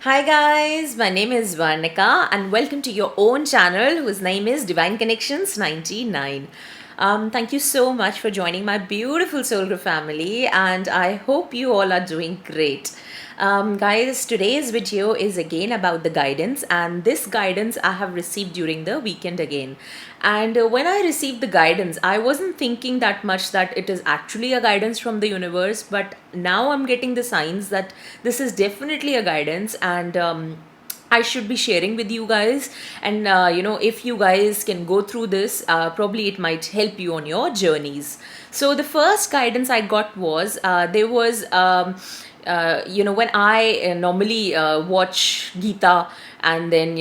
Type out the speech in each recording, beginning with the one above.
Hi guys, my name is Varnika and welcome to your own channel whose name is Divine Connections 99. Thank you so much for joining my beautiful Soul Group family and I hope you all are doing great. Guys, today's video is again about the guidance, and this guidance I have received during the weekend again. And when I received the guidance, I wasn't thinking that much that it is actually a guidance from the universe, but now I'm getting the signs that this is definitely a guidance, and I should be sharing with you guys. And if you guys can go through this, probably it might help you on your journeys. So the first guidance I got was there was when I normally watch Gita, and then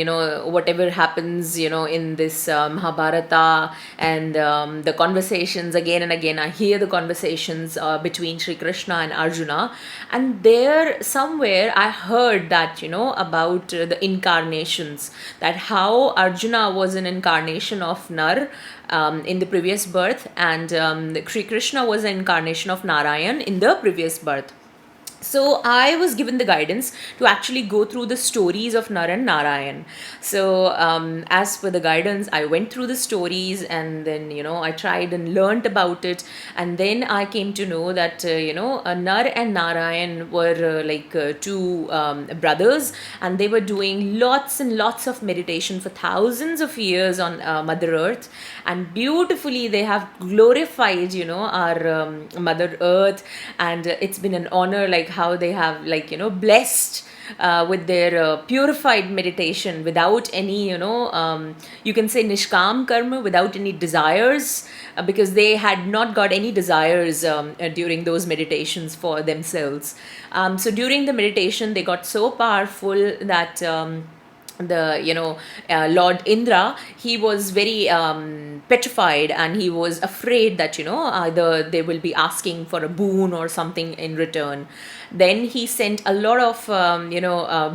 whatever happens in this Mahabharata, and the conversations again and again, I hear the conversations between Sri Krishna and Arjuna, and there somewhere I heard that about the incarnations, that how Arjuna was an incarnation of Nar in the previous birth, and Sri Krishna was an incarnation of Narayan in the previous birth. So I was given the guidance to actually go through the stories of Nar and Narayan. So as per the guidance, I went through the stories, and then I tried and learnt about it, and then I came to know that Nar and Narayan were two brothers, and they were doing lots and lots of meditation for thousands of years on Mother Earth, and beautifully they have glorified our Mother Earth, and it's been an honor, like how they have blessed with their purified meditation without any you can say nishkam karma, without any desires, because they had not got any desires during those meditations for themselves. So during the meditation they got so powerful that the Lord Indra, he was very petrified, and he was afraid that either they will be asking for a boon or something in return. Then he sent a lot of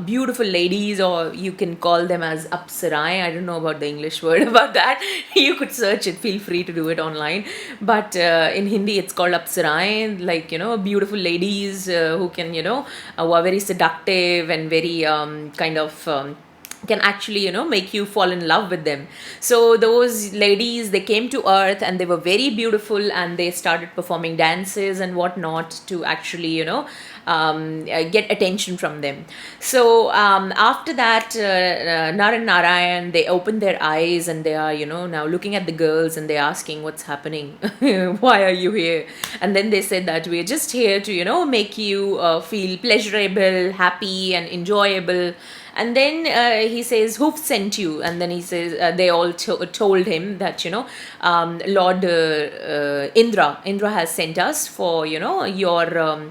beautiful ladies, or you can call them as apsarai. I don't know about the English word about that. You could search it, feel free to do it online, but in Hindi it's called apsarai, like beautiful ladies who can who are very seductive and very kind of can actually make you fall in love with them. So those ladies, they came to earth, and they were very beautiful, and they started performing dances and whatnot to actually get attention from them. So after that, Nar and Narayan, they opened their eyes, and they are now looking at the girls, and they're asking what's happening. Why are you here? And then they said that we're just here to make you feel pleasurable, happy and enjoyable. And then he says, who sent you? And then he says, they all told him that Lord Indra has sent us for your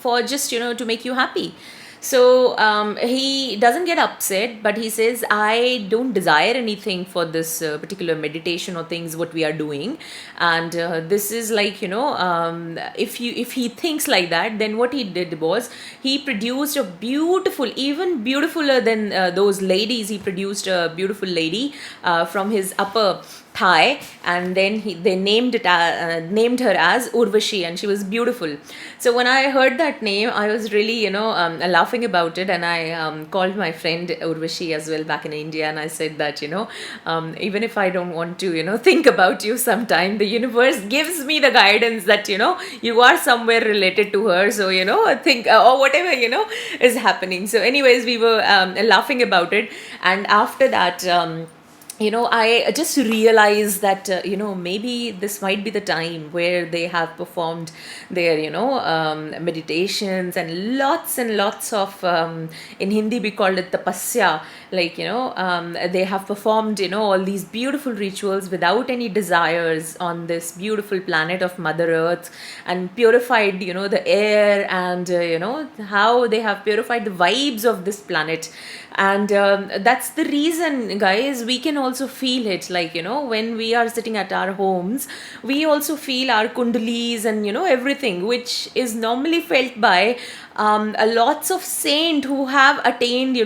for just to make you happy. So he doesn't get upset, but he says, I don't desire anything for this particular meditation or things what we are doing. And this is like if he thinks like that, then what he did was he produced a beautiful, even beautifuler than those ladies. He produced a beautiful lady from his upper thigh, and then they named her as Urvashi, and she was beautiful. So when I heard that name, I was really laughing about it, and I called my friend Urvashi as well back in India, and I said that even if I don't want to think about you sometime, the universe gives me the guidance that you are somewhere related to her, so think or whatever is happening. So anyways, we were laughing about it, and after that I just realized that maybe this might be the time where they have performed their meditations, and lots of in Hindi we call it tapasya, like they have performed all these beautiful rituals without any desires on this beautiful planet of Mother Earth, and purified the air, and how they have purified the vibes of this planet. And that's the reason, guys, we can also feel it, like when we are sitting at our homes, we also feel our kundalis and everything, which is normally felt by lots of saint who have attained,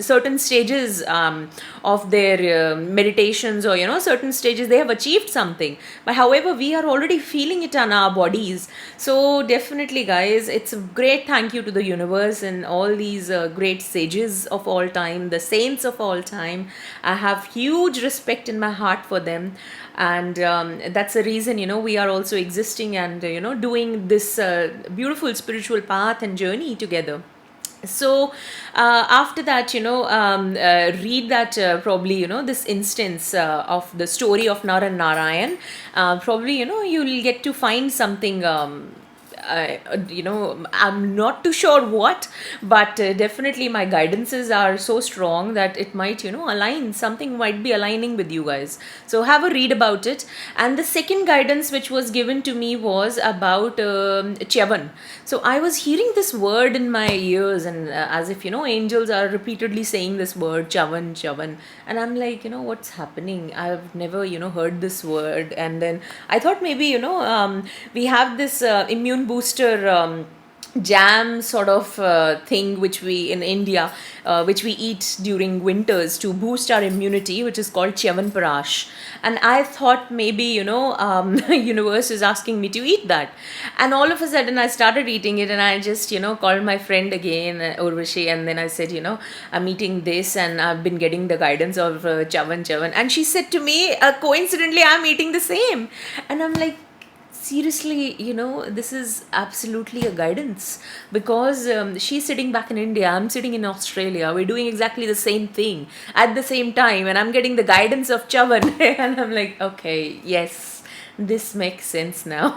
certain stages of their meditations, or certain stages they have achieved something. But however, we are already feeling it on our bodies. So definitely, guys, it's a great thank you to the universe and all these great sages of all time, the saints of all time. I have huge respect in my heart for them, and that's the reason, we are also existing and doing this beautiful spiritual path and journey together. So after that, read that, probably, this instance of the story of Nar and Narayan. Probably, you'll get to find something, I'm not too sure what, but definitely my guidances are so strong that it might, align, something might be aligning with you guys. So have a read about it. And the second guidance which was given to me was about Chyavan. So I was hearing this word in my ears, and as if, angels are repeatedly saying this word, Chyavan, Chyavan. And I'm like, what's happening? I've never, heard this word. And then I thought maybe, we have this immune booster jam sort of thing which we in India, which we eat during winters to boost our immunity, which is called Chyavanprash. And I thought maybe, universe is asking me to eat that. And all of a sudden I started eating it, and I just, called my friend again, Urvashi, and then I said, I'm eating this and I've been getting the guidance of Chyavan. And she said to me, coincidentally, I'm eating the same. And I'm like, seriously, this is absolutely a guidance, because she's sitting back in India, I'm sitting in Australia, we're doing exactly the same thing at the same time, and I'm getting the guidance of Chyavan. And I'm like, okay, yes, this makes sense now.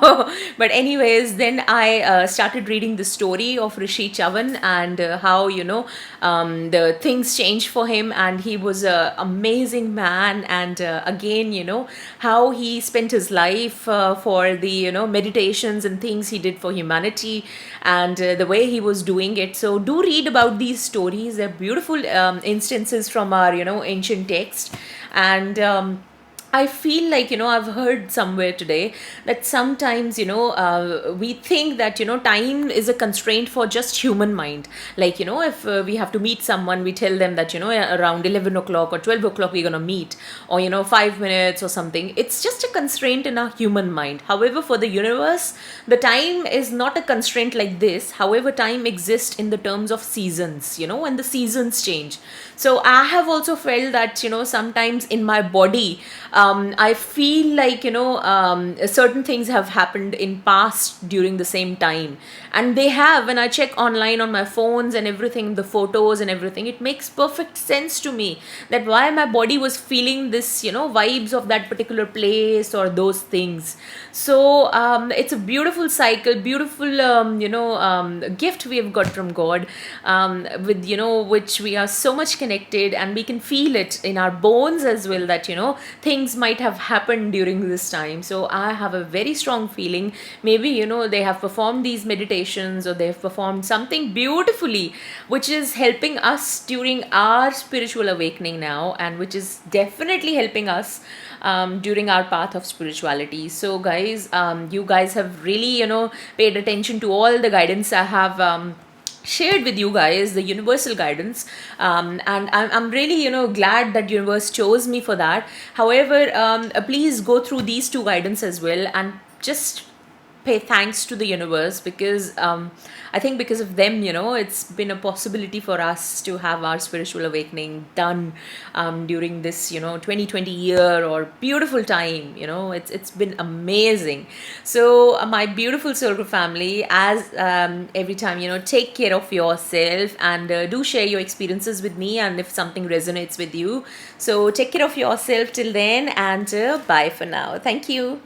But anyways, then I started reading the story of Rishi Chyavan, and how, the things changed for him, and he was a amazing man. And again, how he spent his life for the, meditations and things he did for humanity, and the way he was doing it. So do read about these stories. They're beautiful instances from our, ancient text. And I feel like, I've heard somewhere today that sometimes, we think that, time is a constraint for just human mind. Like, if we have to meet someone, we tell them that, around 11 o'clock or 12 o'clock we're going to meet, or, 5 minutes or something. It's just a constraint in our human mind. However, for the universe, the time is not a constraint like this. However, time exists in the terms of seasons, when the seasons change. So I have also felt that, sometimes in my body, I feel like, certain things have happened in past during the same time. And they have, when I check online on my phones and everything, the photos and everything, it makes perfect sense to me that why my body was feeling this, vibes of that particular place or those things. So it's a beautiful cycle, beautiful, gift we have got from God, with, which we are so much connected, and we can feel it in our bones as well, that, things might have happened during this time. So I have a very strong feeling, maybe, they have performed these meditations, or they have performed something beautifully which is helping us during our spiritual awakening now, and which is definitely helping us during our path of spirituality. So guys, you guys have really, paid attention to all the guidance I have shared with you guys, the universal guidance, and I'm really, glad that universe chose me for that. However, please go through these two guidance as well, and just pay thanks to the universe, because I think because of them, it's been a possibility for us to have our spiritual awakening done during this, 2020 year or beautiful time. It's been amazing. So my beautiful Soul Group family, as every time, take care of yourself, and do share your experiences with me, and if something resonates with you. So take care of yourself till then, and bye for now. Thank you.